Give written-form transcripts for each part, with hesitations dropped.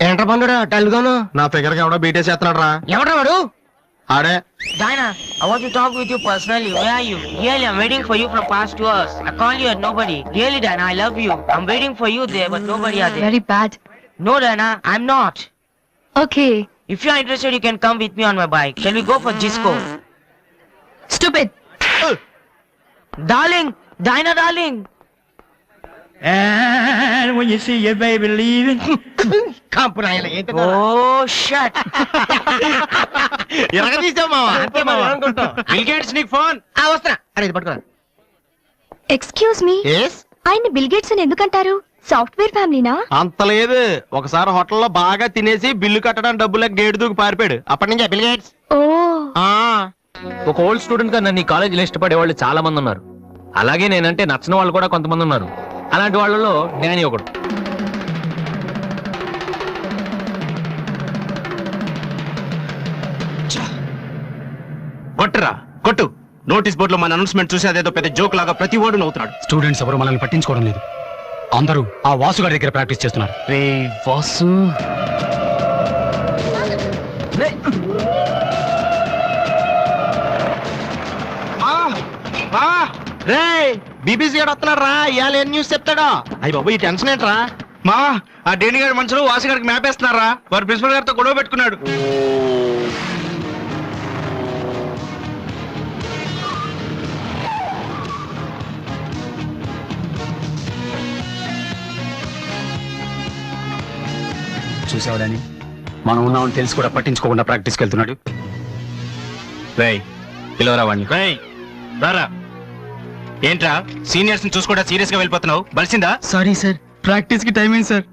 ఏంట్రా పండురా డల్గాను నా ఫిగర్ కి ఎవడో బీటే చేస్తున్నాడు రా. ఎవడ్రా వాడు? ఆడే. Diana, I want to talk with you personally. Where are you? Really, I'm waiting for you from past 2 hours. I called you and nobody. Really, Diana, I love you. I'm waiting for you there, but nobody are there. Very bad. No, Diana, I'm not. Okay. If you're interested, you can come with me on my bike. Shall we go for disco? Stupid. Darling, Diana, darling. And when you see your baby leaving, కాంపురాయలు ఏంటి Oh, shit. ఎలాగ తీసావు మావా? Bill gates నీకు phone వస్తున్నా అరే ఇది పట్టుకురా. Excuse me, ఆయన బిల్ గేట్స్ అని ఎందుకంటారు? సాఫ్ట్వేర్ ఫ్యామిలీనా? అంత లేదు. ఒకసారి హోటల్లో బాగా తినేసి బిల్లు కట్టడానికి డబ్బులకు గేటు దూకి పారిపోయాడు. అప్పటి నుంచి బిల్ గేట్స్. ఓ, ఒక ఓల్డ్ స్టూడెంట్ గా నన్ను ఈ కాలేజీలో ఇష్టపడే వాళ్ళు చాలా మంది ఉన్నారు. అలాగే నేనంటే నచ్చిన వాళ్ళు కూడా కొంతమంది ఉన్నారు. అలాంటి వాళ్ళలో డానీ ఒకడు. కొట్టురా కొట్టు. నోటీస్ బోర్డులో మన అనౌన్స్మెంట్ చూసి అదేదో పెద్ద జోక్ లాగా ప్రతి వాడు నవ్వుతున్నాడు. స్టూడెంట్స్ ఎవరు మనల్ని పట్టించుకోవడం లేదు. అందరూ ఆ వాసుగారి దగ్గర ప్రాక్టీస్ చేస్తున్నారు. రే వాసు, రే బీబీసీ గారు వస్తున్నాడు రా. ఇవాళ ఏం న్యూస్ చెప్తాడో. అయ్యి బాబు ఈ టెన్షన్ ఏంట్రా? మా ఆ డేని గారి మనుషులు వాసి గారికి మ్యాప్ వేస్తున్నారా? వారు ప్రిన్సిపల్ గారితో గొడవ పెట్టుకున్నాడు. చూసావడాని మనం ఉన్నామని తెలిసి కూడా పట్టించుకోకుండా ప్రాక్టీస్కి వెళ్తున్నాడు. రేయ్ పిలవరా వాడిని. రేయ్ రారా. ఏంట్రా సీనియర్స్ ని చూసుకోవడా సీరియస్ గా వెళ్ళిపోతున్నావు? బలిసిందా? సారీ సార్, ప్రాక్టీస్ కి టైం అయింది సార్.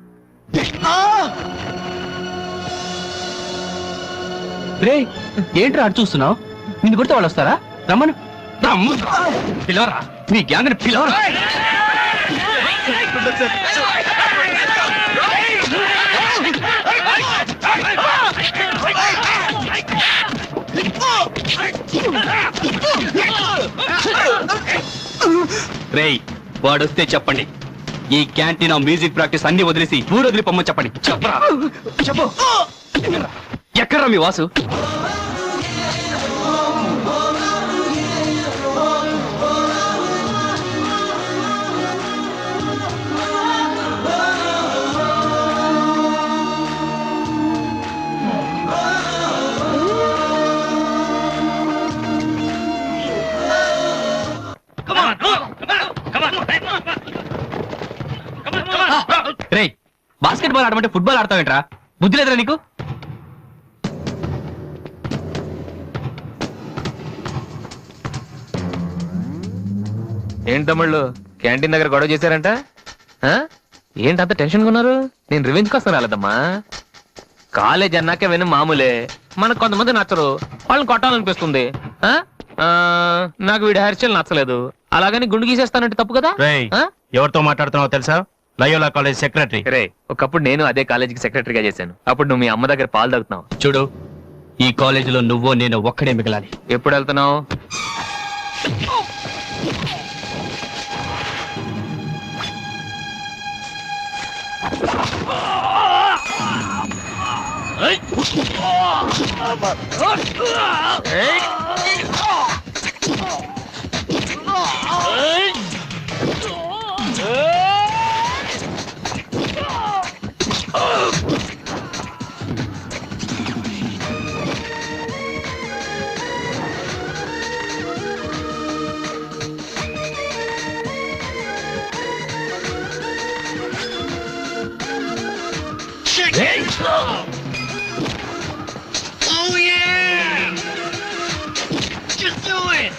రే ఏంట్రా అటు చూస్తున్నావు? నిన్ను కొడితే వాళ్ళు వస్తారా? రమ్మను. పిలవరా. నీ గ్యాంగ్ పిలవరా. రేయ్ వాడొస్తే చెప్పండి. ఈ క్యాంటీన్ మ్యూజిక్ ప్రాక్టీస్ అన్ని వదిలేసి ఊరు వదిలి పొమ్మని చెప్పండి. చెప్పరా చెప్పు. ఎక్కడ్రా మీ వాసు? రే బాస్కెట్ బాల్ ఆడమంటే ఫుట్బాల్ ఆడతావేంట్రా? బుద్ధి లేదురా నీకు? ఏంటి తమ్ముళ్ళు క్యాంటీన్ దగ్గర గొడవ చేశారంట? ఏంటి అంత టెన్షన్ ఉన్నారు? నేను రివెంజ్ కోసం రాలేదమ్మా. కాలేజ్ అన్నాకే విని మామూలే. మనకు కొంతమంది నచ్చరు, వాళ్ళని కొట్టాలనిపిస్తుంది. నాకు వీడి హెయిర్ స్టైల్ నచ్చలేదు, అలాగని గుండు గీసేస్తానంటే తప్పు కదా? ఎవరితో మాట్లాడుతున్నావో తెలుసా? Loyola college secretary. రే ఒకప్పుడు నేను అదే కాలేజీకి సెక్రటరీగా చేశాను. అప్పుడు నువ్వు మీ అమ్మ దగ్గర పాలు తాగుతున్నావు. చూడు, ఈ కాలేజీలో నువ్వు నేను ఒక్కడే మిగలాలి. ఎప్పుడు వెళ్తున్నావు? Oh yeah! Just do it!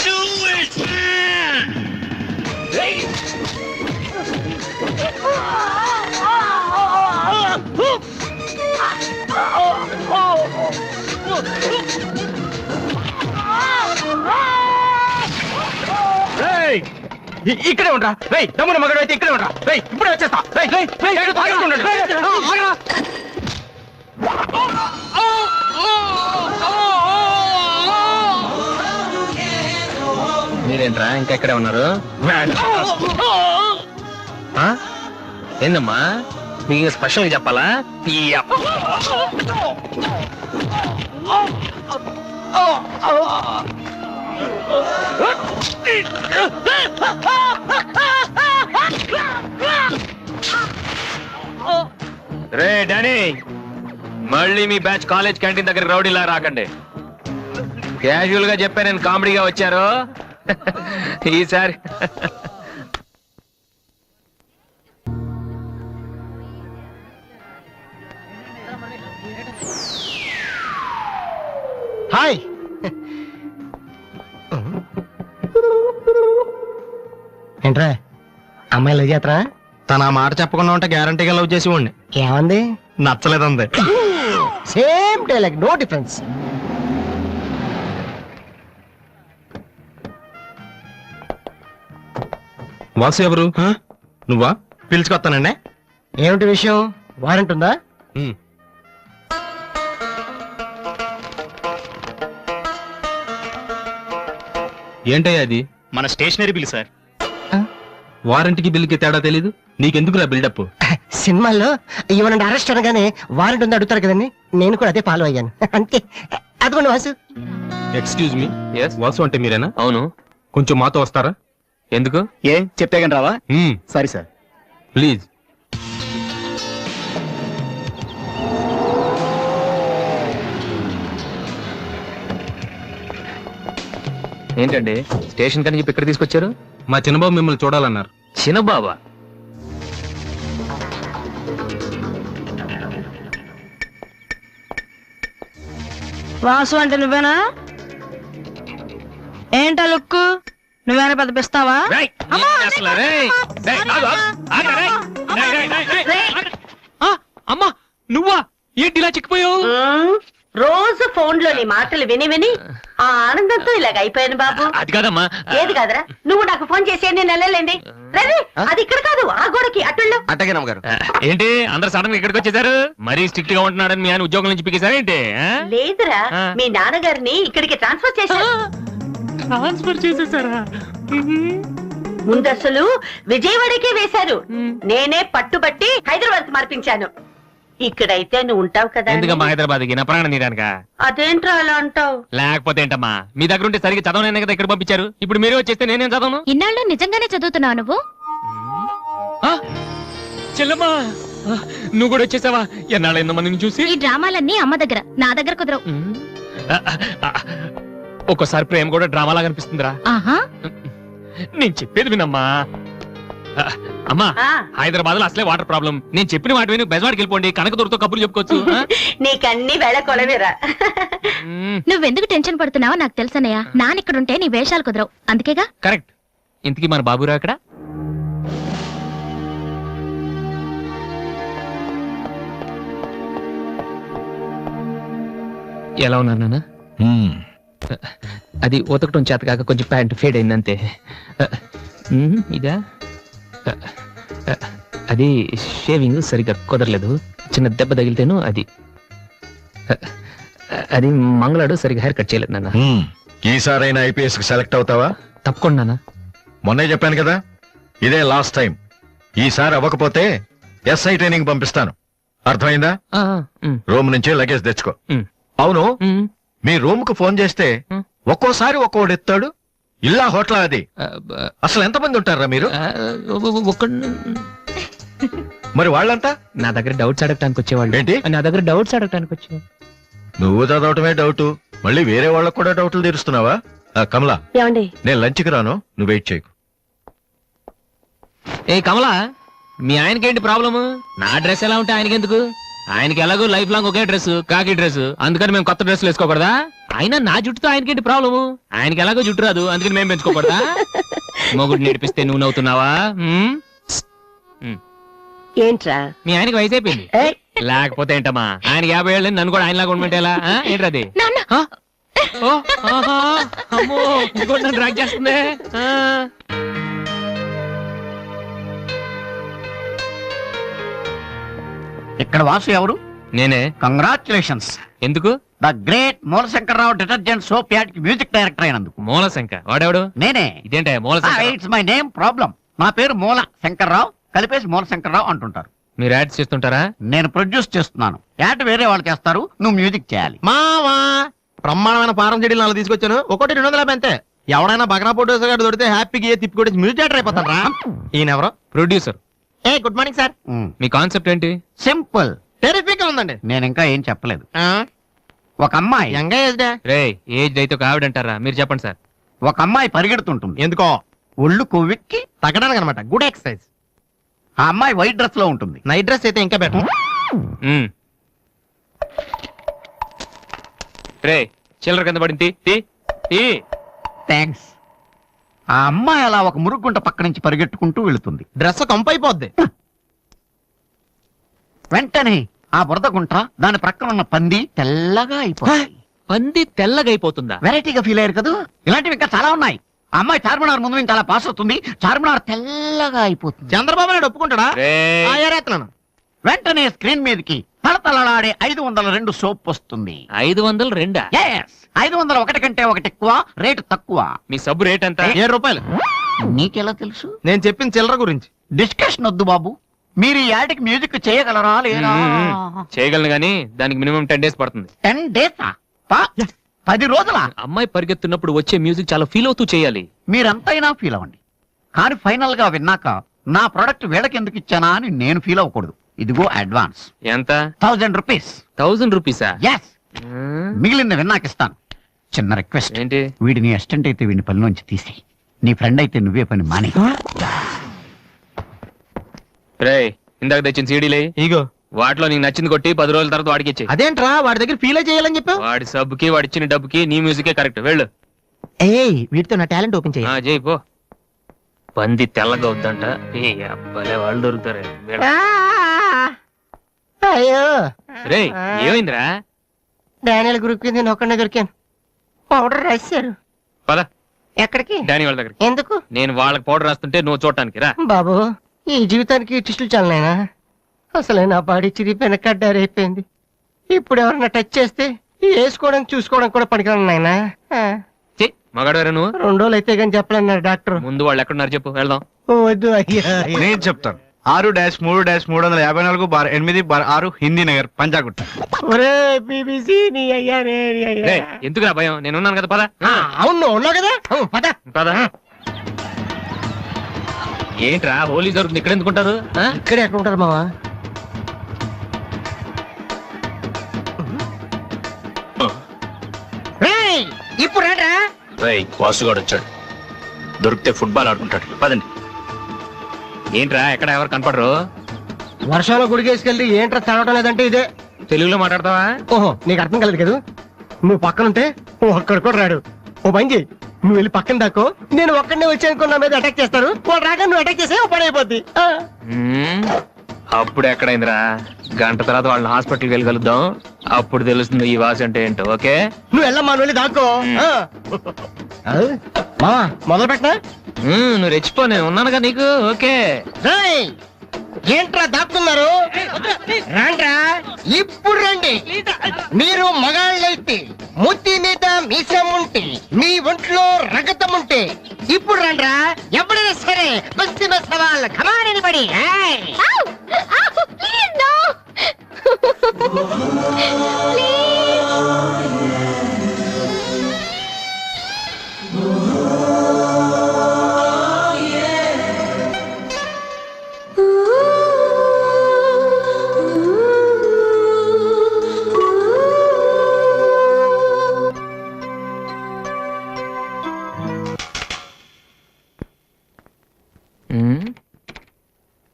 Do it, man! Hey! ఇక్కడే ఉండరా. రేయ్ దమ్మున మగడు అయితే ఇక్కడే ఉండరా. రేయ్ ఇప్పుడే వచ్చేస్తా. మీరేంట్రా ఇంకా ఎక్కడే ఉన్నారు? ఏందమ్మా మీకు స్పెషల్గా చెప్పాలా? రే డానీ, మళ్ళీ మీ బ్యాచ్ కాలేజ్ క్యాంటీన్ దగ్గర రౌడీలా రాకండి. క్యాజువల్ గా చెప్పా, నేను కామెడీగా వచ్చారు ఈసారి. హాయ్. ఏంట్రా అమ్మాయి లవ్ చేతరా? తన ఆ మాట చెప్పకుండా ఉంటే గ్యారంటీగా లవ్ చేసి ఉండి. ఏమంది? నచ్చలేదంది. Same dialogue, no difference. Vasu ఎవరు? నువ్వా? పిలుచుకొస్తానండి. ఏమిటి విషయం? వారెంట్ ఉందా? ఏంటయ్యా అది? మన స్టేషనరీ బిల్ సార్. వారంటీకి బిల్లుకి తేడా తెలీదు నీకెందుకురా బిల్డప్? సినిమాల్లో ఇవ్వనండి అరెస్ట్ అనగానే వారెంట్ ఉందా అడుగుతారు కదండి, నేను కూడా అదే ఫాలో అయ్యాను అంతే. అదిగోండి Vasu. Excuse me, Yes? Vasu అంటే మీరేనా? అవును. కొంచెం మాతో వస్తారా? ఎందుకు? ఏ చెప్తే కానీ రావా? Sorry sir. ప్లీజ్. ఏంటండి స్టేషన్ కని చెప్పి ఇక్కడ తీసుకొచ్చారు? మా చిన్నబాబు మిమ్మల్ని చూడాలన్నారు. చిన్నబాబా? వాసు అంటే నువ్వేనా? ఏంటా లుక్కు? నువ్వేనా పెద్ద పిస్తావా? అమ్మా నువ్వా? ఏంటి ఇలా చిక్కిపోయావు? రోజు ఫోన్ లోని మాటలు విని విని ఆ ఆనందంతో ఇలాగ అయిపోయాను బాబు. అది కాదమ్మా. ఏది కాదురా, నువ్వు నాకు ఫోన్ చేసి నేను వెళ్ళలేండి. రవి, అది ఇక్కడ కాదు, ఆ గోడకి అటుల్లో. అట్టగే నమ్మగారు. ఏంటి అందరు సడన్ గా ఇక్కడికి వచ్చేసారు? మరీ స్ట్రిక్ట్ గా ఉంటున్నాడని మీ ఆయన ఉద్యోగం నుంచి పిగేశారా ఏంటి? లేదురా, మీ నాన్నగారిని ఇక్కడికి ట్రాన్స్ఫర్ చేశారు. ట్రాన్స్ఫర్ చేసేసారా? ముందు అసలు విజయవాడకే వేశారు. నేనే పట్టుబట్టి హైదరాబాద్ మార్పించాను. ఇక్కడైతే నువ్వు ఉంటావు కదా. ఎందుకమ్మా హైదరాబాద్ కి? నా ప్రాణం తీయడానిక? అదేంట్రా అలా అంటావు? లేకపోతే ఏంటమ్మా, మీ దగ్గర ఉంటే సరిగ్గా చదవనైనా కదా ఇక్కడ పంపించారు. ఇప్పుడు మీరే వచ్చేస్తే నేనేం చదవను? ఇన్నాళ్ళు నిజంగానే చదువుతున్నావు నువ్వు? చెల్లమ్మా నువ్వు కూడా వచ్చేసావా? ఎన్నాళ్ళైందమ్మా నిన్ను చూసి? ఈ డ్రామాలన్నీ అమ్మ దగ్గర, నా దగ్గర కుదరవు. ఒక్కోసారి ప్రేమ కూడా డ్రామాలా కనిపిస్తుందిరా. ఆహా, నేను చెప్పేది వినమ్మా. అమ్మా హైదరాబాద్ లో అసలే వాటర్ ప్రాబ్లం. నేను చెప్పిన వాటి విని బెజవాడికి వెళ్ళిపోండి, కనకదుర్తో కబుర్లు చెప్పుకోవచ్చు. నీకన్నీ వేళ కొలవేరా. నువ్వెందుకు టెన్షన్ పడుతున్నావో నాకు తెలుసనయ్యా. నానిక్కడుంటే నీ వేషాలు కుదరవు, అందుకేగా. కరెక్ట్. ఇంతకీ మన బాబురా అక్కడ? ఎలా ఉన్నారు నాన్న? అది ఉతకటం చేత కాక కొంచెం ప్యాంట్ ఫేడ్ అయింది అంతే. ఇదా? అది షేవింగ్ సరిగ్గా కుదరలేదు, చిన్న దెబ్బ తగిలితేను. అది మంగళాడు సరిగ్గా హెయిర్ కట్ చేయలేదు నాన్న. ఈసారైనా ఐపీఎస్ కి సెలెక్ట్ అవుతావా? తప్పకుండా నాన్న. మొన్నే చెప్పాను కదా, ఇదే లాస్ట్ టైం. ఈసారి అవ్వకపోతే ఎస్ఐ ట్రైనింగ్ పంపిస్తాను. అర్థమైందా? రూమ్ నుంచి లగేజ్ తెచ్చుకో. అవును, మీ రూమ్ కు ఫోన్ చేస్తే ఒక్కోసారి ఒక్కోడు ఎత్తాడు. ఇల్లా హోటల్ అది? అసలు ఎంతమంది ఉంటారా మీరు? మరి వాళ్ళంతా నా దగ్గర డౌట్స్ అడగటానికి వచ్చేవాళ్ళు. ఏంటి? నా దగ్గర డౌట్స్ అడగటానికి వచ్చేవాళ్ళు. నువ్వు చదవటమే డౌట్, మళ్ళీ వేరే వాళ్ళకు కూడా డౌట్లు తీరుస్తున్నావా? కమలా, ఏమండి నేను లంచ్కి రాను, నువ్వు వెయిట్ చేయకు. ఏ కమలా, మీ ఆయనకేంటి ప్రాబ్లము? నా డ్రెస్ ఎలా ఉంటే ఆయనకెందుకు? ఆయనకి ఎలాగో లైఫ్ లాంగ్ ఒకే డ్రెస్, కాకి డ్రెస్, అందుకని మేము కొత్త డ్రెస్లు వేసుకోకూడదా? అయినా నా జుట్టుతో ఆయనకేంటి ప్రాబ్లము? ఆయనకి ఎలాగో జుట్టు రాదు, అందుకని మేము పెంచుకోకూడదా? మొగుడు నేర్పిస్తే నువ్వు నవ్వుతున్నావా? ఏంట్రా? మీ ఆయనకి వయసు అయిపోయింది. లేకపోతే ఏంటమ్మా, ఆయనకి 50 ఏళ్ళు, నన్ను కూడా ఆయనలాగా ఉండమంటే ఎలా? ఏంటది? అమ్మో ఇంకోటి నన్ను డ్రాగ్ చేస్తుంది. ఇక్కడ వాసు ఎవరు? నేనే. కంగ్రాచులేషన్స్. ఎందుకు? The great Moolashankararao detergent soap ad కి మ్యూజిక్ డైరెక్టర్ అయినందుకు. మూలశంకర్ వాడెవడు? నేనే. ఇదేంటే Moolashankar? It's my name problem. నా పేరు మూల శంకర్రావు, కలిపేసి మూలశంకరరావు అంటుంటారు. మీరు యాడ్స్ చేస్తుంటారా? నేను ప్రొడ్యూస్ చేస్తున్నాను. యాడ్ వేరే వాళ్ళు చేస్తారు, నువ్వు మ్యూజిక్ చేయాలి. మావా బ్రహ్మాండమైన ఫారం చెడీలు నాలుగు తీసుకొచ్చాను. ఒకటి 250 అంతే. ఎవడైనా బగ్రా ప్రొడ్యూసర్ గారు దొరికితే హ్యాపీగా తిప్పి కొట్టి మ్యూజిక్ డైరెక్టర్ అయిపోతాను రా. ఈయన ఎవరో producer. A good morning sir. Me concept ఏంటి? సింపుల్, టెరిఫిక్ గా ఉందండి. నేను ఇంకా ఏం చెప్పలేదు. ఒక అమ్మాయి యంగ్ ఏజ్ రే ఏజ్ అయితే ఒక ఆవిడ అంటారా? మీరు చెప్పండి సార్. ఒక అమ్మాయి పరిగెడుతుంటుంది. ఎందుకో ఒళ్ళు కొవ్వెక్కి. తగ్గడానికి అనమాట. Good exercise. ఆ అమ్మాయి వైట్ డ్రెస్ లో ఉంటుంది. నైట్ డ్రెస్ అయితే ఇంకా బెటర్. రే చిల్లర కింద పడింది. థ్యాంక్స్. ఆ అమ్మాయి అలా ఒక మురుగుంట పక్క నుంచి పరిగెట్టుకుంటూ వెళుతుంది. డ్రెస్ కంపు అయిపోద్ది. వెంటనే ఆ బురద గుంట, దాని ప్రక్కన ఉన్న పంది తెల్లగా అయిపోతుంది. పంది తెల్లగా అయిపోతుందా? వెరైటీగా ఫీల్ అయ్యారు కదా. ఇలాంటివి ఇంకా చాలా ఉన్నాయి. ఆ అమ్మాయి చార్మినార్ ముందు నుంచి అలా పాస్ అవుతుంది, చార్మినార్ తెల్లగా అయిపోతుంది. చంద్రబాబు నాయుడు ఒప్పుకుంటాడా? ఏరేస్తున్నాను. వెంటనే స్క్రీన్ మీదకి తలతలలాడే 502 సోప్ వస్తుంది. 502? Yes, 501 కంటే ఒకటి ఎక్కువ, రేటు తక్కువ. మీ సబ్బు రేట్ ఎంత? 7 రూపాయలు. నీకెలా తెలుసు? నేను చెప్పిన చిల్లర గురించి. డిస్కషన్ వద్దు బాబు. మీరు ఈ యాడ్కి మ్యూజిక్ చేయగలరా లేదా? చేయగలను గానీ దానికి మినిమం 10 days పడుతుంది. 10 days? 10 రోజుల? అమ్మాయి పరిగెత్తున్నప్పుడు వచ్చే మ్యూజిక్ చాలా ఫీల్ అవుతూ చేయాలి. మీరంతైనా ఫీల్ అవ్వండి, కానీ ఫైనల్ గా విన్నాక నా ప్రొడక్ట్ వీళ్ళకి ఎందుకు ఇచ్చానా అని నేను ఫీల్ అవ్వకూడదు. ఇదిగో అడ్వాన్స్. ఎంత? 1000 రూపీస్. 1000 రూపీసా? ఎస్. మిగిలింది విన్నాక ఇస్తాను. చిన్న రిక్వెస్ట్. ఏంటి? వీడి నీ అసిస్టెంట్ అయితే వీడిని పనిలోంచి తీసి, నీ ఫ్రెండ్ అయితే నువ్వే పని మాని. రే ఇందాక తెచ్చిన సీడీలే ఇగో వాటిలో నీకు నచ్చింది కొట్టి 10 రోజుల తర్వాత వాడికి ఇచ్చే. అదేంట్రా వాడి దగ్గర ఫీల్ చేయాలని చెప్పావు? వాడి సబ్బుకి వాడి ఇచ్చిన డబ్బుకి నీ మ్యూజికే కరెక్ట్. వెళ్ళు. ఏయ్ వీటితో నా టాలెంట్ ఓపెన్ చేయ. చేయి పో. పంది తెల్లగా వద్దంట. ఏ అబ్బాలే వాళ్ళు దొరుకుతారే. అయ్యో రే ఏమైందిరా? డానియల్ గ్రూప్ కి నేను ఒక్కడే దొరికాను. పౌడర్ రాశారు. పద ఎక్కడికి? డానీ వాళ్ళ దగ్గర. ఎందుకు? నేను వాళ్ళకి పౌడర్ రాస్తుంటే నువ్వు చూడటానికి రా. బాబు ఈ జీవితానికి టిస్టులు చాలనైనా. అసలే నా బాడీ చిరిగిపోయిన కడ్డారైపోయింది. ఇప్పుడు ఎవరన్నా టచ్ చేస్తే వేసుకోవడానికి చూసుకోవడానికి కూడా పనికిరాను నాయనా. మగాడు నువ్వు 2 రోజులు అయితే కానీ చెప్పలేన్నారు డాక్టర్. ముందు వాళ్ళు ఎక్కడున్నారు చెప్పు, వెళ్దాం. వద్దు అయ్యా. నేను చెప్తాను. 6-3-350-8/6 హిందీ నగర్, పంజాగుట్ట. ఒరే బీబీసీ నీ అయ్యా రే నీ అయ్యా. రేయ్, ఎందుకురా భయం? నేను ఉన్నాను కదా. పద. అవును ఉన్నావు కదా. పద పద. ఏంట్రా హోలీ జరుగుతుంది ఇక్కడ ఎందుకుంటారు? ఇక్కడే ఎక్కడ ఉంటారు మావా? ఇప్పుడు రా. వాసుగాడు వచ్చాడు. దొరికితే ఫుట్బాల్ ఆడుకుంటాడు. పదండి. ఏంట్రా ఎక్కడ ఎవరు కనపడరు? వర్షంలో గుడికేసుకెళ్ళి ఏంట్రా చదవటం లేదంటే ఇదే. తెలుగులో మాట్లాడతావా? ఓహో నీకు అర్థం కలదు కదా. నువ్వు పక్కనుంటే ఒక్కడు కూడా రాడు. ఓ పని చేయి, నువ్వు వెళ్ళి పక్కన దాకో. నేను ఒక్కడనే వచ్చానుకో నా మీద అటాక్ చేస్తారు. వాళ్ళు రాగా నువ్వు అటాక్ చేస్తే పని అయిపోద్ది. అప్పుడు ఎక్కడైందిరా? గంట తర్వాత వాళ్ళని హాస్పిటల్కి వెళ్ళి కలుద్దాం. అప్పుడు తెలుస్తుంది ఈ వాసి అంటే ఏంటో. ఓకే నువ్వు వెళ్ళమ్మా, నువ్వు వెళ్ళి దాక్కో. మావా మొదలు పెట్టా. నువ్వు రెచ్చిపో, నేను ఉన్నానుగా నీకు. ఓకే ఏంట్రా దాక్కున్నారు? రండ్రా ఇప్పుడు రండి. మీరు మగాళ్ళైతే ముత్తి మీద మీసం ఉంటే, మీ ఒంట్లో రగతం ఉంటే ఇప్పుడు రండ్రా. ఎవరైనా సరే పశ్చిమ సవాల్ కమానని పడి.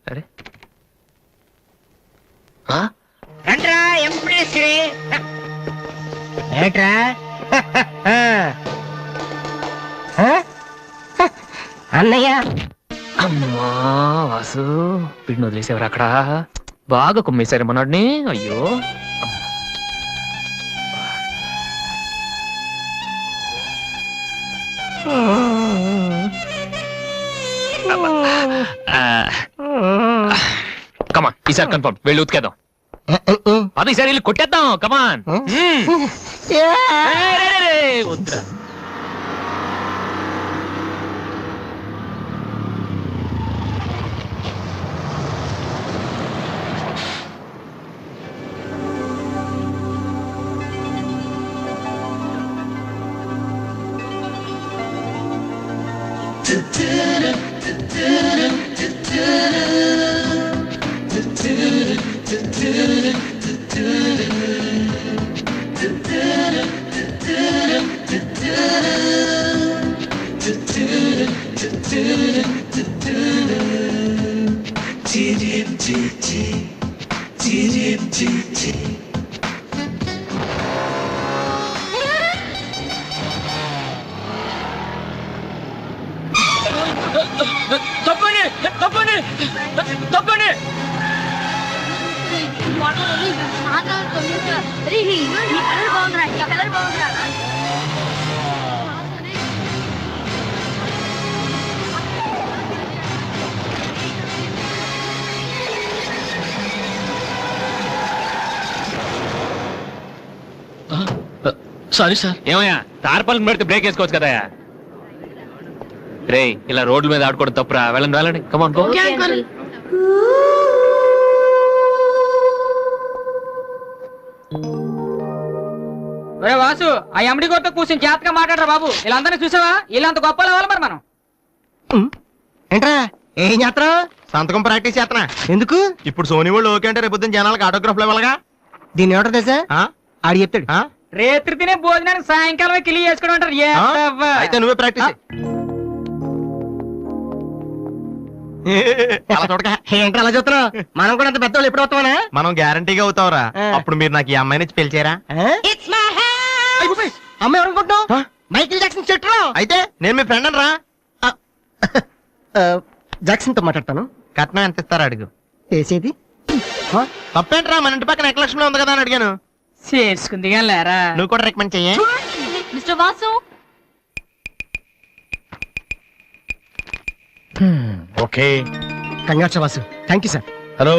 అరే రండ్రా ఎంప్రెస్రీ. ఏట్రా అన్నయ్య. అమ్మా వాసు, వీడిని వదిలేసేవారు అక్కడ. బాగా కుమ్మేశారు మనోడిని. అయ్యో కమాన్, ఈసారి కన్ఫర్మ్. వెళ్ళి ఉతికేద్దాం. అది ఈసారి వెళ్ళి కొట్టేద్దాం. కమాన్. వద్దురా. Sorry sir. ఏమయ్యా తార్పాలను పెడితే బ్రేక్ వేసుకోవచ్చు కదా. రే ఇలా రోడ్ల మీద ఆడుకోవడం తప్పురా. వెళ్ళండి వెళ్ళండి, కమాన్ గో. వాసు ఆ ఎమ్డి కొట్టు కూర్చొని జాగ్రత్తగా మాట్లాడరా బాబు. వీళ్ళందరినీ చూసావా? వీళ్ళంత గొప్ప అవ్వాలి మరి మనం. ఏంట్రా ఏం చేస్తావు? సంతకం ప్రాక్టీస్ చేస్తున్నా. ఎందుకు? ఇప్పుడు సోనీ వాళ్ళు ఓకే అంటే రేపు పొద్దున్న జనాలకు ఆటోగ్రాఫ్లు ఇవ్వాలిగా. దీన్ని ఏమంటారు తెలుసా? ఆడి చెప్తాడు. రేత్రి తినే భోజనానికి సాయంకాలమే కిలి చేసుకోవడం అంటారు. అయితే నువ్వే ప్రాక్టీస్ ఏంట్రా అలా చూస్తున్నావు? మనం కూడా అంత పెద్దవాళ్ళు ఎప్పుడు వస్తామనా? మనం గ్యారంటీగా అవుతావురా. అప్పుడు మీరు నాకు ఈ అమ్మాయిని ఇచ్చి పిలిచారా? అమ్మాయి ఎవరనుకుంటున్నావు? మైకిల్ జాక్సన్ చెట్టు. అయితే నేను మీ ఫ్రెండ్ రా. జాక్సన్ తో మాట్లాడతాను. కట్నం ఎంత ఇస్తారా అడుగు. చేసేది తప్పేంట్రా, మన ఇంటి పక్కన ఎక్లక్ష్మి ఉంది కదా అని అడిగాను. చేసుకుంది లేరా. నువ్వు కూడా రికమెండ్ చెయ్యి. Mister Vasu, okay. Congrats Vasu. Thank you sir. Hello,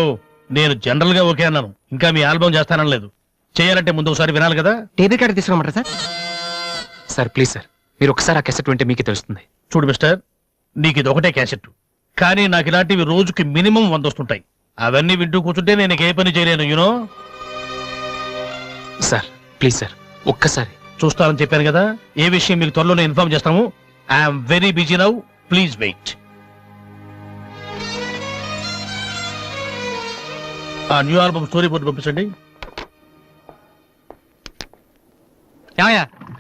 నేను జనరల్ గా ఓకే అన్నాను. ఇంకా మీ ఆల్బమ్ చేస్తానని లేదు. చేయాలంటే ముందు ఒకసారి వినాలి కదా. టేబుల్ కార్డు తీసుకోమంటారా సార్? సార్ ప్లీజ్ సార్, మీరు ఒకసారి ఆ కెసెట్ వింటే మీకే తెలుస్తుంది. చూడు మిస్టర్, నీకు ఇది ఒకటే క్యాసెట్, కానీ నాకు ఇలాంటివి రోజుకి మినిమం 100 వస్తుంటాయి. అవన్నీ వింటూ కూర్చుంటే నేను ఏ పని చేయలేను. యూనో. సార్ ప్లీజ్ సార్, ఒక్కసారి. చూస్తానని చెప్పాను కదా. ఏ విషయం మీకు త్వరలోనే ఇన్ఫార్మ్ చేస్తాము. I'm very busy now, please wait. ఆ న్యూ ఆల్బమ్ స్టోరీ బోర్డు పంపించండి.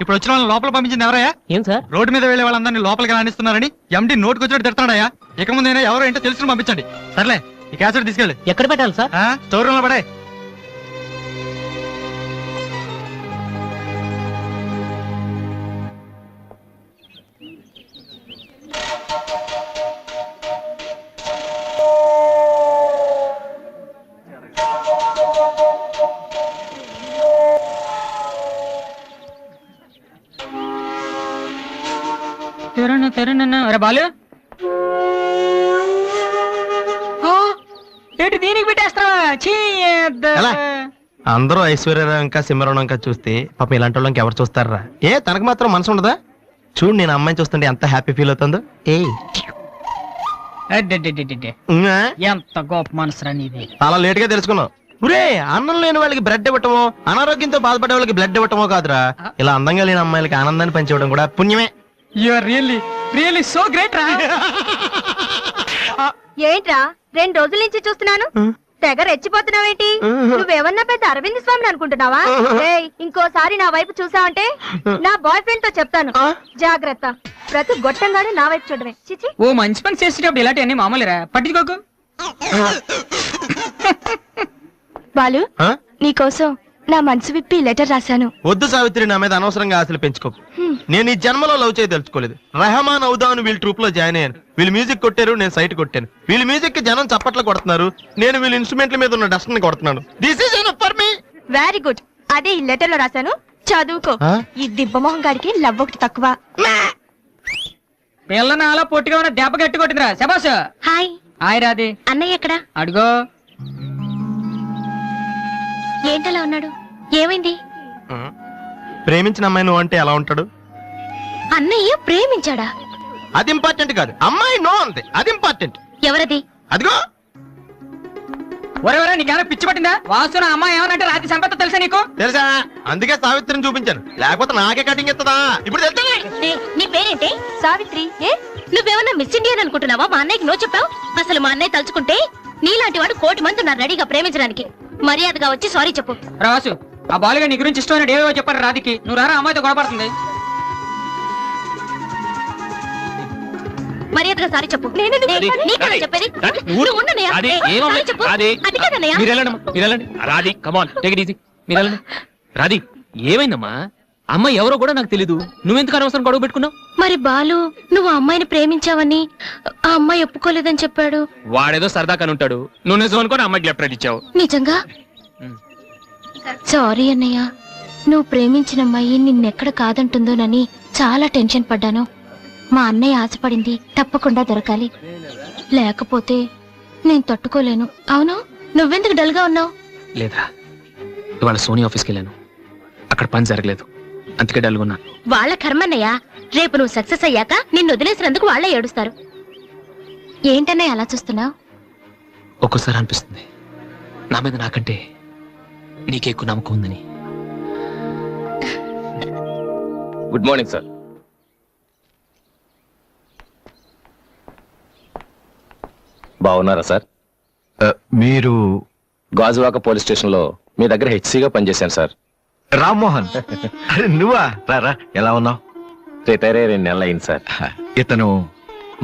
ఇప్పుడు వచ్చిన వాళ్ళని లోపల పంపించింది ఎవరయ్యా? ఏం సార్? రోడ్డు మీద వెళ్లే వాళ్ళందరినీ లోపలికి రాణిస్తున్నారని ఎండి నోటుకు వచ్చినట్టు తిడతాడయ్యా. ఇక ముందైనా ఎవరో ఏంటో తెలుసుకుని పంపించండి. సర్లే, ఈ క్యాసెట్ తీసుకెళ్ళి ఎక్కడ పెట్టాలి సార్? స్టోర్ రూమ్ లో పడే. బాలు ఏంటి దీనికి పెట్టేస్తావా? ఎలా? అందరూ ఐశ్వర్యరావు ఇంకా సిమరణం ఇంకా చూస్తే పాపం ఇలాంటి వాళ్ళకి ఎవరు చూస్తారా? ఏ తనకు మాత్రం మనసు ఉండదా? చూడు, నేను అమ్మాయిని చూస్తుంటే ఎంత హ్యాపీ ఫీల్ అవుతుందో. ఎంత గొప్ప మనసురా నీది. చాలా లేట్ గా తెలుసుకున్నావు. ఒరే, అన్నం లేని వాళ్ళకి బ్లడ్ ఇవ్వటమో, అనారోగ్యంతో బాధపడే వాళ్ళకి బ్లడ్ ఇవ్వటమో కాదురా, ఇలా అందంగా లేని అమ్మాయిలకి ఆనందాన్ని పంచివ్వడం కూడా పుణ్యమే. You are really really so great రా. ఏంట్రా 2 రోజుల నుంచి చూస్తున్నాను, తెగ రెచ్చిపోతున్నావేంటి? నువ్వేమన్నా పెద్ద అరవింద్ స్వామిని అనుకుంటున్నావా? ఏయ్, ఇంకోసారి నా వైపు చూసావంటే నా బాయ్ ఫ్రెండ్ తో చెప్తాను. జాగ్రత్త. ప్రతి గొట్టంగానే నా వైపు చూడమే. చిచి. ఓ మంచి పని చేసేటప్పుడు ఇలాంటివన్నీ మామూలురా, పట్టించుకోకు. బాలు, నీకోసం నా మనసు విప్పి లెటర్ రాశాను. వద్దు సావిత్రి, నా మీద అనవసరంగా ఆశలు పెంచుకోకు. నేను ఈ జన్మలో లవ్ చేయ తెలుసుకోలేదు. రెహమాన్ అవుదామని వీళ్ళ ట్రూప్ లో జాయిన్ అయ్యాను. వీళ్ళు మ్యూజిక్ కొట్టారు, నేను సైట్ కొట్టాను. వీళ్ళ మ్యూజిక్ కి జనం చప్పట్లు కొడుతున్నారు, నేను వీళ్ళ ఇన్స్ట్రుమెంట్ల మీద ఉన్న డస్ట్ ని కొడుతున్నాను. This is enough for me. Very good. అదే ఈ లెటర్ లో రాశాను, చదువుకో. ఈ దిబ్బమోహం గాడికి లవ్ ఒకటి తక్కువ. పిల్లని అలా పొట్టిగా ఉన్న దెబ్బ గట్టి కొట్టిందిరా. శబాష్. హాయ్. హాయ్ రాది. అన్నయ్య ఎక్కడా? అడుగో. ఏంటలా ఉన్నాడు? ఏమైంది? ప్రేమించిన అమ్మాయి నువ్వు అంటే ఎలా ఉంటాడు? అన్నయ్య ప్రేమించాడా? అది ఇంపార్టెంట్ కాదు, అమ్మాయి నో అంతే, అది ఇంపార్టెంట్. ఎవరది? అదిగో. ఒరే నీకేమైనా పిచ్చి పట్టిందా? వాసు నా అమ్మాయి ఏమనంటే రాత్రి సంపద తెలుసా నీకు? తెలుసా, అందుకే సావిత్రిని చూపించాను, లేకపోతే నాకే కటింగ్ ఇస్తుందా? ఇప్పుడు తెలుసా? నీ పేరేంటి? సావిత్రి. ఏ, నువ్వేమన్నా మిస్ ఇండియన్ అనుకుంటున్నావా? మా అన్నయ్యకి నో చెప్పావు. అసలు మా అన్నయ్య తలుచుకుంటే నీలాంటి వాడు 1,000,000 మంది ఉన్నారు రెడీగా ప్రేమించడానికి. మర్యాదగా వచ్చి సారీ చెప్పు. రాసు, ఆ బాలుగా నీ గురించి ఇష్టమైన ఏవో చెప్పారు రాధికి. నువ్వు రారా, అమ్మాయితో గొడవపడుతుంది. మర్యాదగా సారీ చెప్పు. నీకేనా చెప్పేది? నువ్వు ఉండనయ్యా. సారీ చెప్పు. అది కాదన్నయ్యా. మీరు వెళ్ళండి Radhi, come on take it easy. మీరు వెళ్ళండి. రాధి, ఏమైందమ్మా? అమ్మాయి ఎవరో కూడా నాకు తెలీదు, నువ్వెందుకు అనవసరం గొడవ పెట్టుకున్నావు? మరి బాలు నువ్వు ఆ అమ్మాయిని ప్రేమించావని ఆ అమ్మాయి ఒప్పుకోలేదని చెప్పాడు. వాడేదో సరదా కని ఉంటాడు, నువ్వు నిజం అనుకుని అమ్మాయికి లెఫ్ట్ రైట్ ఇచ్చావు. నిజంగా సారీ అన్నయ్య. నువ్వు ప్రేమించిన అమ్మాయి నిన్నెక్కడ కాదంటుందోనని చాలా టెన్షన్ పడ్డాను. మా అన్నయ్య ఆశపడింది తప్పకుండా దొరకాలి, లేకపోతే నేను తట్టుకోలేను. అవును, నువ్వెందుకు డల్ గా ఉన్నావు? లేదురా, ఇవాళ సోనీ ఆఫీస్కి వెళ్ళాను, అక్కడ పని జరగలేదు, అందుకే డల్గున్నా. వాళ్ళ కర్మన్నయ్య. రేపు నువ్వు సక్సెస్ అయ్యాక నిన్ను వదిలేసినందుకు వాళ్ళే ఏడుస్తారు. ఏంటన్నయ్య అలా చూస్తున్నావు? ఒక్కోసారి అనిపిస్తుంది నా మీద నాకంటే నీకే ఎక్కువ నమ్మకం ఉందని. Good morning sir. బాగున్నారా సార్? మీరు గాజువాక పోలీస్ స్టేషన్ లో మీ దగ్గర హెచ్సిగా పనిచేశాను సార్. రామ్మోహన్. అరే నువ్వా? రా ఎలా ఉన్నావు? రిటైర్ అయ్యి 2 నెలలు అయింది సార్. ఇతను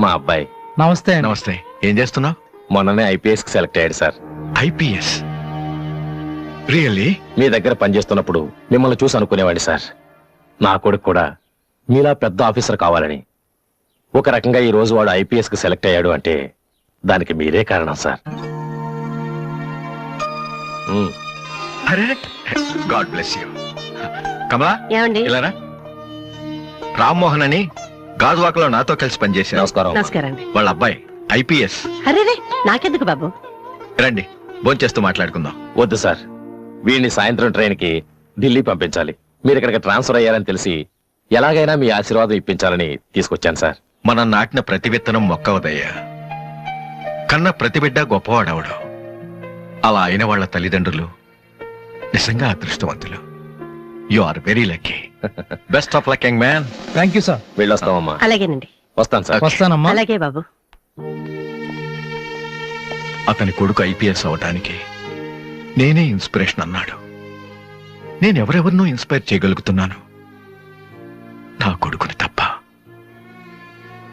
మా అబ్బాయి. నమస్తే. నమస్తే. ఏం చేస్తున్నావు? మొన్ననే ఐపీఎస్ కి సెలెక్ట్ అయ్యాడు సార్. ఐపీఎస్? రియల్లీ? మీ దగ్గర పనిచేస్తున్నప్పుడు మిమ్మల్ని చూసి అనుకునేవాడి సార్, నా కొడుకు కూడా మీలా పెద్ద ఆఫీసర్ కావాలని. ఒక రకంగా ఈ రోజు వాడు ఐపీఎస్ కి సెలెక్ట్ అయ్యాడు అంటే దానికి మీరే కారణం సార్. అరే గాడ్ బ్లెస్ యూ. కమలా ఏమండి? ఇలారా. రామ్మోహన్ అని గాజువాకలో నాతో కలిసి పనిచేశారు. నమస్కారం. నమస్కారం అండి. వాళ్ళ అబ్బాయి ఐపీఎస్. అరే నాకెందుకు బాబు? రండి భోంచేస్తూ మాట్లాడుకుందాం. వద్దు సార్, వీడిని సాయంత్రం ట్రైన్ కి ఢిల్లీ పంపించాలి. మీరు ఇక్కడికి ట్రాన్స్ఫర్ అయ్యారని తెలిసి ఎలాగైనా మీ ఆశీర్వాదం ఇప్పించాలని తీసుకొచ్చాను సార్. మనం నాటిన ప్రతి విత్తనం మొక్కవదయ్యా. కన్న ప్రతి బిడ్డ గొప్పవాడవడు. అలా అయిన వాళ్ళ తల్లిదండ్రులు నిజంగా అదృష్టవంతులు. You are very lucky. Best of luck young man. Thank you sir. వెళ్ళొస్తామమ్మా. అలాగేనండి. వస్తాను సార్. వస్తానమ్మా. అలాగే బాబు. అతని కొడుకు ఐపీఎస్ అవటానికి నేనే ఇన్స్పిరేషన్ అన్నాడు. నేను ఎవరెవరినో ఇన్స్పైర్ చేయగలుగుతున్నాను, నా కొడుకుని తప్ప.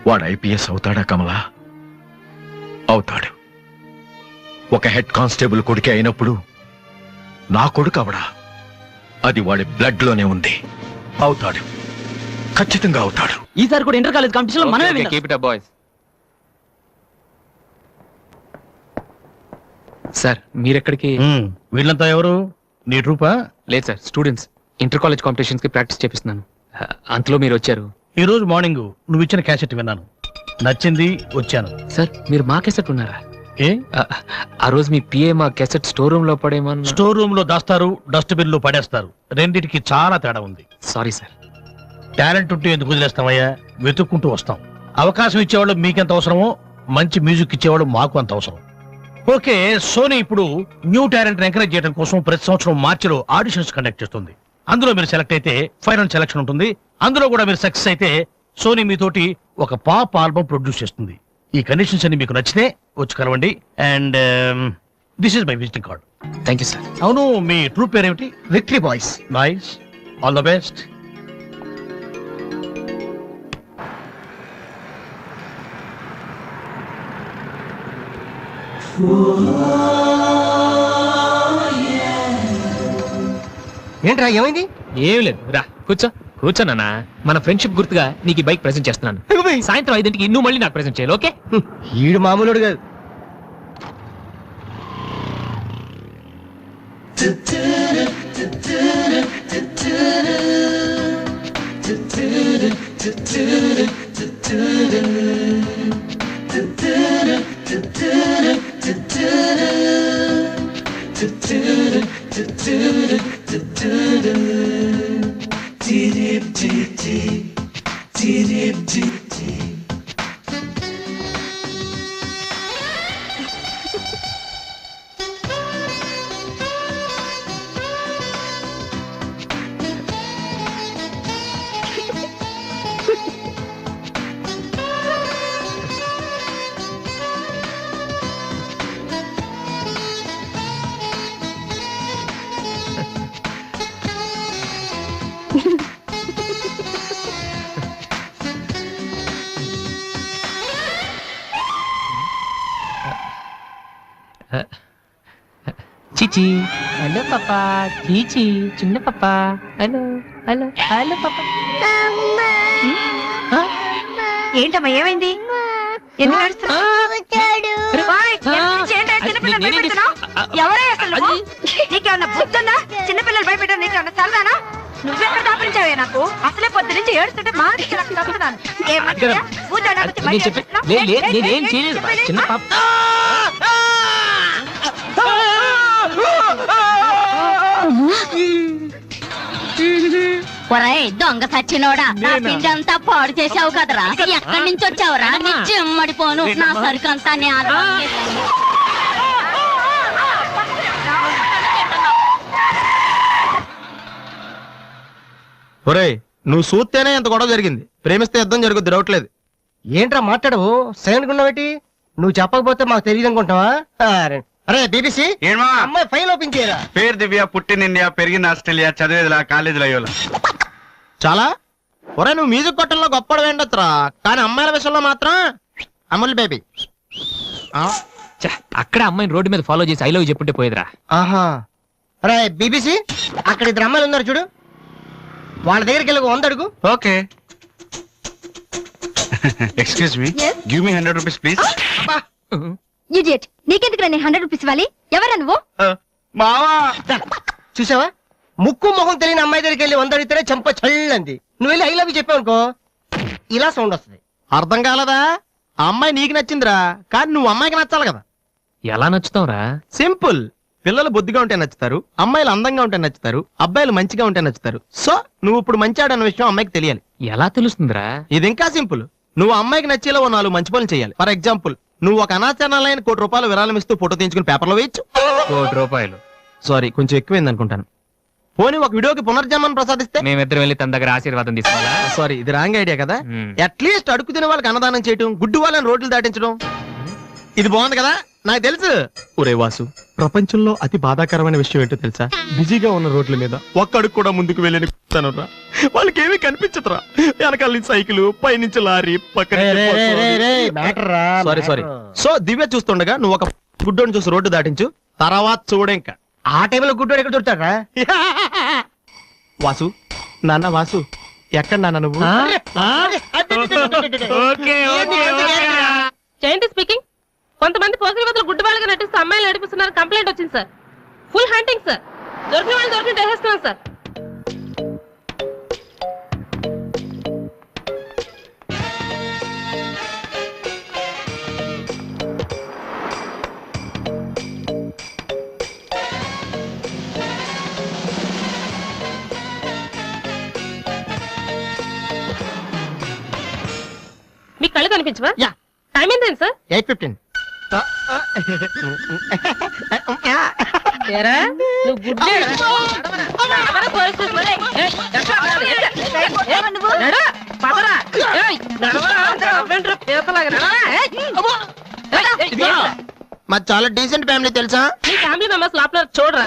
వాడు ఐపీఎస్ అవుతాడా కమలా? అవుతాడు. ఒక హెడ్ కానిస్టేబుల్ కొడుకే అయినప్పుడు నా కొడుకు అవడా? అది వాడి బ్లడ్ లోనే ఉంది. అవుతాడు, ఖచ్చితంగా అవుతాడు. ఈసారి కూడా ఇంటర్ కాలేజ్ కాంపిటీషన్ లో మనమే విన్నాం. Keep it up boys. Sir మీరెక్కడికి? వీళ్ళంతా ఎవరు? నీ ట్రూపా? లేదు sir, students. Inter college competitions కి ప్రాక్టీస్ చేపిస్తున్నాను. అంతలో మీరు వచ్చారు. ఈ రోజు మార్నింగ్ నువ్వు ఇచ్చిన క్యాసెట్ విన్నాను, నచ్చింది, వచ్చాను. సార్ మీరు మా కెసెట్ ఉన్నారా? ఏ ఆ రోజు మీ పిఏ మా కెసెట్ స్టోర్ రూమ్ లో పడేమన్నా? స్టోర్ రూమ్ లో దాస్తారు, డస్ట్బిన్ లో పడేస్తారు. రెండిటికి చాలా తేడా ఉంది. Sorry sir. టాలెంట్ ఉంటే ఎందుకు వదిలేస్తామయ్యా? వెతుక్కుంటూ వస్తాం. అవకాశం ఇచ్చేవాళ్ళు మీకెంత అవసరమో మంచి మ్యూజిక్ ఇచ్చేవాళ్ళు మాకు అంత అవసరం. ఓకే, సోనీ ఇప్పుడు న్యూ టాలెంట్ ఎంకరేజ్ చేయడం కోసం ప్రతి సంవత్సరం మార్చిలో ఆడిషన్స్ కండక్ట్ చేస్తుంది. అందులో మీరు సెలెక్ట్ అయితే ఫైనల్ సెలక్షన్ ఉంటుంది. అందులో కూడా మీరు సక్సెస్ అయితే సోనీ మీతోటి ఒక పాప్ ఆల్బమ్ ప్రొడ్యూస్ చేస్తుంది. ఈ కండిషన్స్ అన్ని మీకు నచ్చితే వచ్చి కలవండి. And this is my visiting card. Thank you sir. అవును, మీ ట్రూప్ పేరేమిటి? Victory boys. Nice, all the best. ఏంట్రా ఏమైంది? ఏం లేదు, రా కూర్చో. కూర్చోనన్నా, మన ఫ్రెండ్షిప్ గుర్తుగా నీకు ఈ బైక్ ప్రెజెంట్ చేస్తున్నాను. సాయంత్రం 5ంటికి నువ్వు మళ్ళీ నాకు ప్రెజెంట్ చేయాలి, ఓకే? ఈడు మామూలుడు కాదు. చిచి హలో పాపా చీచి చిన్న పాపా హలో హలో హలో పాపా. ఏంటమ్మా ఏమైంది? ఎందుకు ఏడుస్తున్నావ్? ఓయ్, చిన్నపిల్లలు భయపెడుతున్నావ్? ఎవరే అసలు నువ్వు? నీకేమన్నా బుద్ధుందా? చిన్నపిల్లలు భయపెట్టావు, నీకేమన్నా సరదానా? నువ్వెక్కడ దాపరించావే నాకు? అసలే పొద్దు నుంచి ఏడుస్తుంటే మా చంపుతున్నాను. నేనేం చేయలేదు చిన్న పాప. ఒరేయ్ దొంగ సచ్చినోడా, నా పిండి అంతా పాడు చేసావు కదరా. ఎక్కడి నుంచి వచ్చావురా? నీ చెమ్మడిపోను, నా సరుకు అంతా ఒరేయ్ నువ్వు చూస్తేనే ఎంత గొడవ జరిగింది, ప్రేమిస్తే యుద్ధం జరుగుద్ది, డౌట్ లేదు. ఏంట్రా మాట్లాడవు? సైలెంట్ ఉన్నావేటి? నువ్వు చెప్పకపోతే మాకు తెలియదు అనుకుంటావా? అరే బీబీసీ, అమ్మాయి ఫైల్ ఓపెన్ చేయరా. పేరు దివ్య, పుట్టిన ఇండియా, పెరిగిన ఆస్ట్రేలియా, చదివేదిలా కాలేజీలో అయ్యోలా. చాలా ఒరే నువ్వు మ్యూజిక్ కొట్టంలో గొప్పడు వేండొచ్చురా, కానీ అమ్మాయిల విషయంలో మాత్రం అమూల్ బేబీ. అక్కడ అమ్మాయిని రోడ్డు మీద ఫాలో చేసి ఐ లవ్ చెప్పుంటే పోయేదిరా. ఆహా. అరే బీబీసీ, అక్కడ ఇద్దరు అమ్మాయిలు ఉన్నారు చూడు, వాళ్ళ దగ్గరికి వెళ్ళి 100 అడుగు. Okay. Excuse me, give me 100 rupees please. Idiot, నీకెందుకు నేను 100 రూపీస్ ఇవ్వాలి? ఎవరా నువ్వు? మావా. చూసావా, ముక్కు మొహం తెలియని అమ్మాయి దగ్గరికి వెళ్ళి 100 అడిగితేనే చంప చల్లంది. నువ్వు వెళ్ళి ఐ లవ్ యూ చెప్పావు అనుకో, ఇలా సౌండ్ వస్తుంది. అర్థం కాలదా? ఆ అమ్మాయి నీకు నచ్చిందిరా, కానీ నువ్వు అమ్మాయికి నచ్చాలి కదా. ఎలా నచ్చుతావురా? సింపుల్. పిల్లలు బొద్దుగా ఉంటే నచ్చుతారు, అమ్మాయిలు అందంగా ఉంటే నచ్చుతారు, అబ్బాయిలు మంచిగా ఉంటే నచ్చుతారు. సో నువ్వు ఇప్పుడు మంచివాడన్న విషయం అమ్మాయికి తెలియాలి. ఎలా తెలుస్తుందిరా? ఇది ఇంకా సింపుల్. నువ్వు అమ్మాయికి నచ్చేలా 4 మంచి పనులు చేయాలి. ఫర్ ఎగ్జాంపుల్, నువ్వు ఒక అనాచరణలైన ₹1,00,00,000 విరాళం ఇస్తూ ఫోటో తీయించుకుని పేపర్లో వేయచ్చు. ₹1,00,00,000 సారీ, కొంచెం ఎక్కువైంది అనుకుంటాను. పోనీ ఒక వీడియోకి పునర్జన్మను ప్రసాదిస్తే మేమిద్దరం వెళ్ళి తన దగ్గర ఆశీర్వాదం తీసుకోవాలా? సారీ, ఇది రాంగ్ ఐడియా కదా. అట్లీస్ట్ అడుగు తినే వాళ్ళకి అన్నదానం చేయటం, గుడ్డు వాళ్ళని రోడ్లు దాటించడం, ఇది బాగుంది కదా. నాకు తెలుసు. ఒరే వాసు, ప్రపంచంలో అతి బాధాకరమైన విషయం ఏంటో తెలుసా? బిజీగా ఉన్న రోడ్ల మీద ఒక్క అడుగు కూడా ముందుకు వెళ్ళని తనరా, వాళ్ళకి ఏమీ కనిపించదురా. వెనకాల నుంచి సైకిల్, పైనుంచి లారీ, పక్కన. సారీ. సో దివ్య చూస్తుండగా నువ్వు ఒక గుడ్డోని చూసి రోడ్డు దాటించు, తర్వాత చూడ. ఇంకా ఆ టైంలో గుడ్డోడు ఎక్కడ దొరుకుతాడా? వాసు, నాన్న వాసు, ఎక్కడ నాన్న నువ్వు? జయంతి స్పీకింగ్. కొంతమంది పోకిరి వద్దలు గుడ్డి వాళ్ళగా నటిస్తూ అమ్మాయిలు నడిపిస్తున్నారు, కంప్లైంట్ వచ్చింది సార్. Full hunting sir. దొరికిన వాళ్ళు దొరికిన వేసేస్తున్నాం సార్. మీకు కళ్ళు కనిపించవా? టైం ఏంటండి సార్? 8:15. నువ్వు గుడ్డే మాది చాలా డీసెంట్ ఫ్యామిలీ తెలుసా? మీ ఫ్యామిలీ మెంబర్స్ లోపల చూడరా.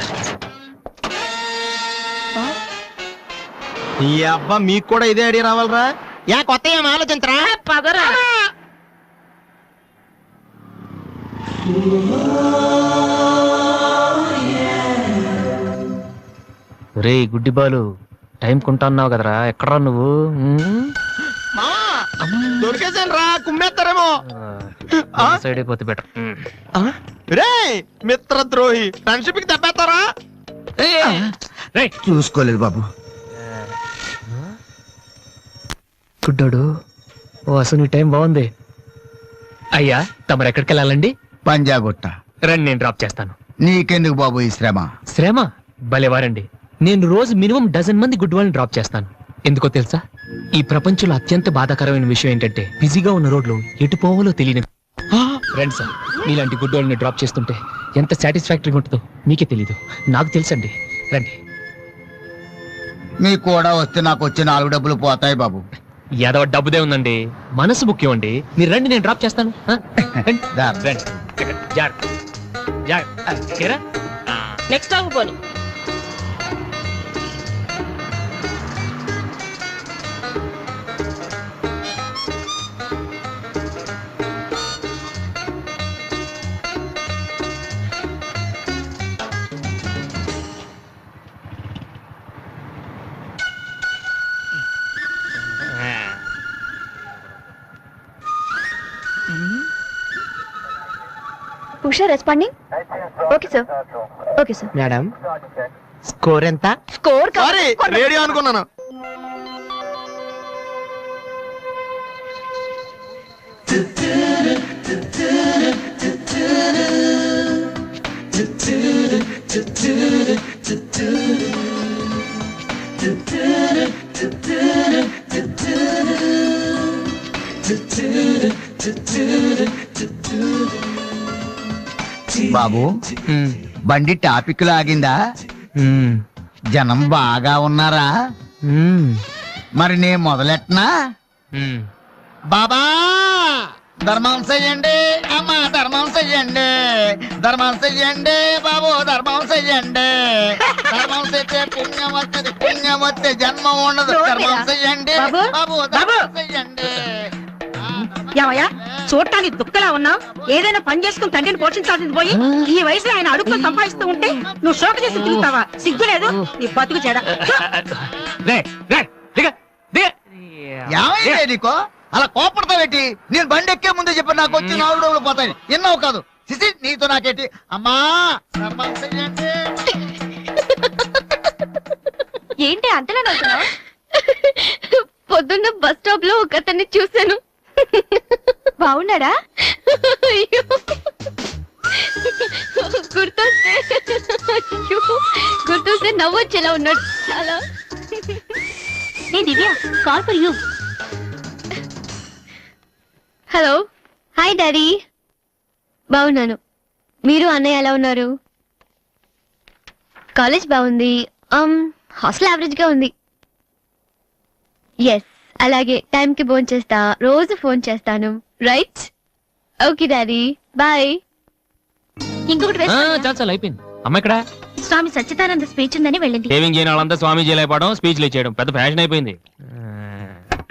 ఈ అబ్బా మీకు కూడా ఇదే ఐడియా రావాలరా? కొత్త ఏం ఆలోచించరా? పదరా. రే గుడ్డి బాలు, టైం కొంటా అన్నావు కదరా, ఎక్కడా నువ్వు? దొరికేసాను రా, కుమ్మేస్తారేమో. సైడ్ అయిపోతే బెటర్. రే మిత్రద్రోహి, ఫ్రెండ్షిప్ కి తప్పేస్తారా? చూసుకోలేదు బాబు. గుడ్డాడు, ఓ అసలు టైం బాగుంది. అయ్యా తమరు ఎక్కడికి వెళ్ళాలండి? పంజాగుట్ట. రండి, నేను డ్రాప్ చేస్తాను. నీకెందుకు బాబు ఈ శ్రమ? శ్రమ భలేవారండి. నేను రోజు మినిమం 12 మంది గుడ్ వాళ్ళని డ్రాప్ చేస్తాను. ఎందుకో తెలుసా? ఈ ప్రపంచంలో అత్యంత బాధాకరమైన విషయం ఏంటంటే, బిజీగా ఉన్న రోడ్లు ఎటు పోవాలో తెలియని ఫ్రెండ్స్ సార్. మీలాంటి గుడ్ వాళ్ళని డ్రాప్ చేస్తుంటే ఎంత సాటిస్ఫాక్టరీగా ఉంటుందో మీకే తెలీదు, నాకు తెలుసండి. రండి. మీకు కూడా వస్తే నాకు వచ్చే 4 డబ్బులు పోతాయి బాబు. ఏదో డబ్బుదే ఉందండి, మనసు ముఖ్యం అండి. మీరు రండి, నేను డ్రాప్ చేస్తాను. నెక్స్ట్ ఆగు పోనీ. Usha responding. Okay sir. Okay sir. Madam score ఎంత? స్కోర్ సారీ రేడియో అనుకున్నాను. బాబు బండి టాపిక్ లాగిందా? జనం బాగా ఉన్నారా? మరి నేను మొదలెట్టనా? బాబా ధర్మం చెయ్యండి, అమ్మ ధర్మం చెయ్యండి, ధర్మం చెయ్యండి బాబు, ధర్మం చెయ్యండి. ధర్మం చేస్తే పుణ్యం వస్తుంది, పుణ్యం వస్తే జన్మ ఉండదు. ధర్మం చెయ్యండి బాబు, ధర్మం చెయ్యండి. ఏమయ్యా చూడటానికి దుఃఖలా ఉన్నావు? ఏదైనా పని చేసుకుని తండ్రిని పోషించాల్సింది పోయి ఈ వయసులో ఆయన అడుగులు సంపాదిస్తూ ఉంటే నువ్వు శోక చేసి తిరుగుతావా? సిగ్గు లేదు నీ బతుకు చెడ. ఏమైంది నీకో అలా కోపడతావేటి? నేను బండి ఎక్కే ముందే చెప్పి నాకు వచ్చి 4 రోజులు పోతాయి. ఎన్నో కాదు సిసి నీతో నాకేటి? అమ్మా ధర్మం చెయ్యండి. ఏంటి అంతలా నవ్వుతున్నావ్? పొద్దున్న బస్ స్టాప్ లో ఒక అతన్ని చూశాను. బాగున్నాడా? గుర్తొస్తే నవ్వొచ్చేలా ఉన్నాడు చాలా. Divya call for you. Hello hi daddy. బాగున్నాను. మీరు అన్నయ్య ఎలా ఉన్నారు? కాలేజ్ బాగుంది. హాస్టల్ యావరేజ్ గా ఉంది. ఎస్ అలాగే టైంకి ఫోన్ చేస్తా, రోజు ఫోన్ చేస్తాను. Right okay daddy bye. ఇంకొకటి చాలు అయిపోయింది. అమ్మ ఇక్కడ స్వామి సచ్చిదానంద స్పీచ్ ఉందని వెళ్ళింది. సేవింగ్ చేయని వాళ్ళంతా స్వామీజీ అయిపోవడం, స్పీచ్లు ఇచ్చేయడం పెద్ద ఫ్యాషన్ అయిపోయింది.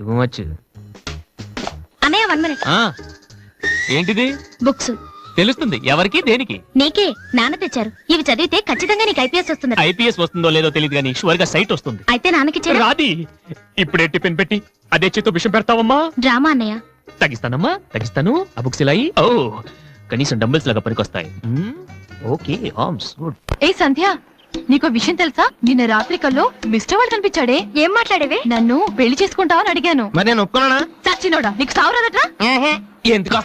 Too much. అన్నయ్య 1 minute. ఏంటిది? బుక్స్. తెలుస్తుంది ఎవరికి దేనికి? నీకే. నాన్న తెచ్చారు. ఇవి చదివితే ఖచ్చితంగా నీకు ఐపీఎస్ వస్తుంది. ఐపీఎస్ వస్తుందో లేదో తెలియదు కానీ షువర్ గా సైట్ వస్తుంది. అయితే నాన్నకి రాది. ఇప్పుడే టిఫిన్ పెట్టి అదే చేతో విషయం పెడతావమ్మా? డ్రామా అన్నయ్య. తగ్గిస్తానమ్మా తగ్గిస్తాను. ఆ బుక్స్ ఇలా ఓ కనీసం డంబుల్స్ లాగా పనికొస్తాయి. Okay arms good. ఏ సంధ్య నీకో విషయం తెలుసా? నిన్న రాత్రి కల్లో మిస్టర్ వాళ్ళు కనిపించాడే. ఏం మాట్లాడేవే? నన్ను పెళ్లి చేసుకుంటావని అడిగాను. మరి నేను ఒప్పుకున్నానా? చచ్చినోడా నీకు సావరాదట్రా? ఎందుకు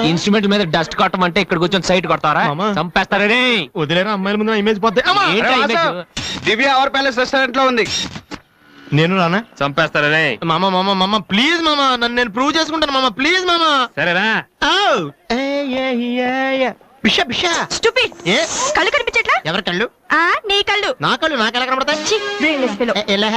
ఇన్స్ట్రుమెంట్ మీద డస్ట్ కొట్టమంటే ఇక్కడ కూర్చొని సైట్ కొడతారా? చంపేస్తారే. వదిలేరా అమ్మాయిల ముందు ఇమేజ్ పోతే. దివ్య అవర్ ప్యాలెస్ రెస్టారెంట్ లో ఉంది. నేను రానా? చంపేస్తారే. మామ మామ మామ ప్లీజ్ మామ, నన్ను నేను ప్రూవ్ చేసుకుంటాను మామ, ప్లీజ్ మామ. సరేరా. బిషా బిషా స్టూపిడ్. కళ్ళు కనిపించట్లా? ఎవరి కళ్ళు? నీ కళ్ళు. నా కళ్ళు నాకు ఎలా కనబడతాయి? ఎలా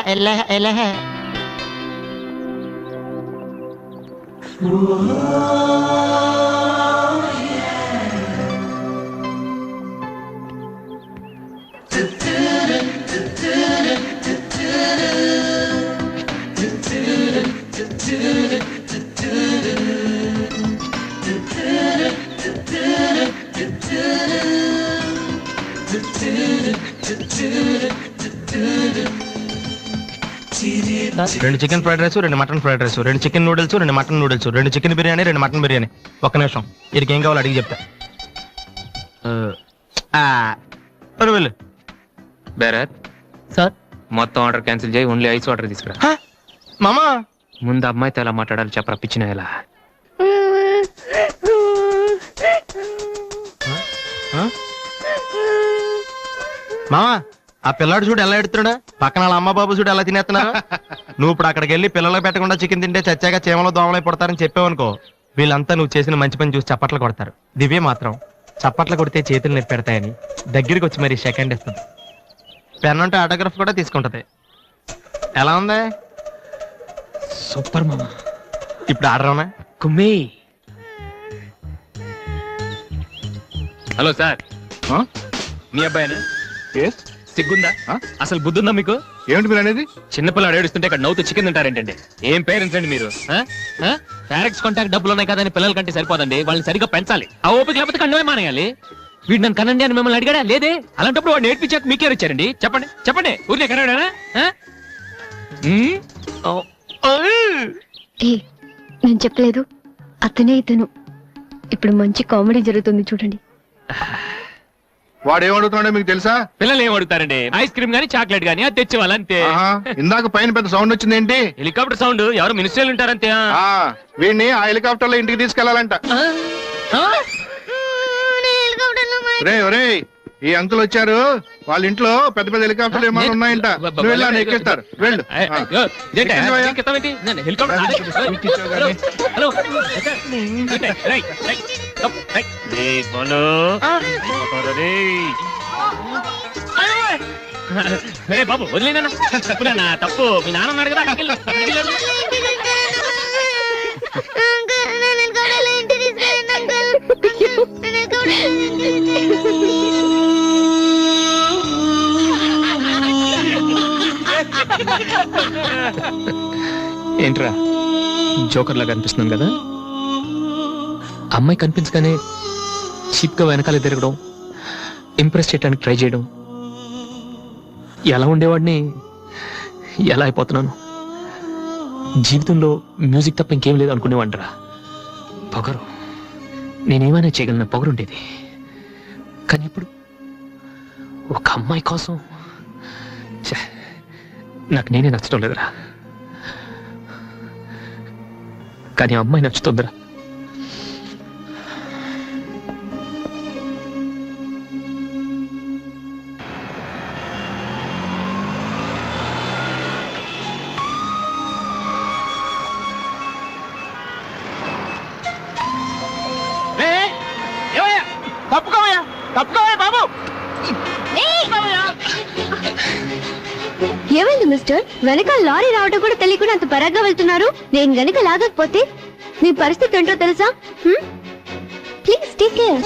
రెండు చికెన్ ఫ్రైడ్ రైస్, రెండు మటన్ ఫ్రైడ్ రైస్, రెండు చికెన్ నూడిల్స్, రెండు మటన్ నూడిల్స్, రెండు చికెన్ బిర్యానీ, రెండు మటన్ బిర్యానీ. ఒక్క నిమిషం, వీరికి ఏం కావాలో అడిగి చెప్తా. వెళ్ళు. బేరత్ సార్ మొత్తం ఆర్డర్ క్యాన్సిల్ చేయి, ఓన్లీ ఐస్ వాటర్ తీసుకురా. మామా ముందు అమ్మాయితో ఎలా మాట్లాడాలి చెప్పరా పిచ్చిన ఎలా? మామా ఆ పిల్లాడు చూడు ఎలా ఎడుతున్నాడా, పక్కన వాళ్ళ అమ్మ బాబు చూడు ఎలా తినేస్తున్నారా. నువ్వు ఇప్పుడు అక్కడికి వెళ్ళి పిల్లలకు పెట్టకుండా చికెన్ తింటే చచ్చాక చీమలో దోమలై పడతారని చెప్పావనుకో, వీళ్ళంతా నువ్వు చేసిన మంచి పని చూసి చప్పట్లు కొడతారు. దివ్య మాత్రం చప్పట్లు కొడితే చేతులు నొప్పి పెడతాయని దగ్గరికి వచ్చి మరి సెకండ్ ఇస్తుంది. పెన్ అంటే ఆటోగ్రాఫ్ కూడా తీసుకుంటది. ఎలా ఉంది? సూపర్ మామా. ఇప్పుడు ఆర్డర్ అవునా? కుమ్మి. హలో సార్, మీ అబ్బాయినా? సిగ్గుందా? అసలు బుద్ధుందా మీకు? ఏమిటి మీరు అనేది? చిన్నపిల్లలు ఏడుస్తుంటే ఇక్కడ నవ్వుతూ చికెన్ తింటారేంటండి? ఏం పేరెంట్స్ అండి మీరు? ఫారెక్స్ కాంటాక్ట్ డబ్బులు ఉన్నాయి కదా అని పిల్లల కంటే సరిపోదండి, వాళ్ళని సరిగ్గా పెంచాలి. ఆ ఓపిక లేకపోతే కన్నమే మానేయాలి. వీడు నన్ను కనండి అని మిమ్మల్ని అడిగాడా? లేదే. అలాంటప్పుడు వాడు నేర్పించాక మీకే వచ్చారండి. చెప్పండి చెప్పండి, ఊరికే కన్నాడా? నేను చెప్పలేదు, అతనే ఇతను. ఇప్పుడు మంచి కామెడీ జరుగుతుంది చూడండి. వాడు ఏం అడుగుతున్నాడో మీకు తెలుసా? పిల్లలు ఏం అడుగుతారండి? ఐస్ క్రీమ్ గానీ చాక్లెట్ గానీ అది తెచ్చేవాళ్ళంతే. ఇందాక పైన పెద్ద సౌండ్ వచ్చింది ఏంటి? Helicopter sound. ఎవరు మినిస్టర్లు ఉంటారంతే. వీడిని ఆ హెలికాప్టర్ లో ఇంటికి తీసుకెళ్లాలంట. ఒరే ఈ అంకుల్ వచ్చారు, వాళ్ళ ఇంట్లో పెద్ద పెద్ద హెలికాప్టర్లు ఏమైనా ఉన్నాయంట. నువ్వు వెళ్ళి ఎక్కిస్తారు. వెళ్ళు. బాబు వదిలేనా? తప్పు. మీ నాన్న ఉన్నాడు కదా. ఏంట్రా జోకర్ లాగా అనిపిస్తున్నాను కదా? అమ్మాయి కనిపించగానే చీప్ గా వెనకాల తిరగడం, ఇంప్రెస్ చేయడానికి ట్రై చేయడం, ఎలా ఉండేవాడిని ఎలా అయిపోతున్నాను. జీవితంలో మ్యూజిక్ తప్ప ఇంకేం లేదు అనుకునేవాడిరా. పొగరు, నేనేమైనా చేయగలను పొగరు ఉండేది. కానీ ఇప్పుడు ఒక అమ్మాయి కోసం నాకు నేనే నచ్చడం లేదురా. కానీ అమ్మాయి నచ్చుతుందిరా. తప్పుకోవయ్యా, తప్పుకోవయ్యా బాబు. ఏమైంది మిస్టర్? వెనకాల లారీ రావడం కూడా తెలియకుండా అంత పరాగ్గా వెళ్తున్నారు. నేను గనుక లాగకపోతే మీ పరిస్థితి ఏంటో తెలుసా? Please take care.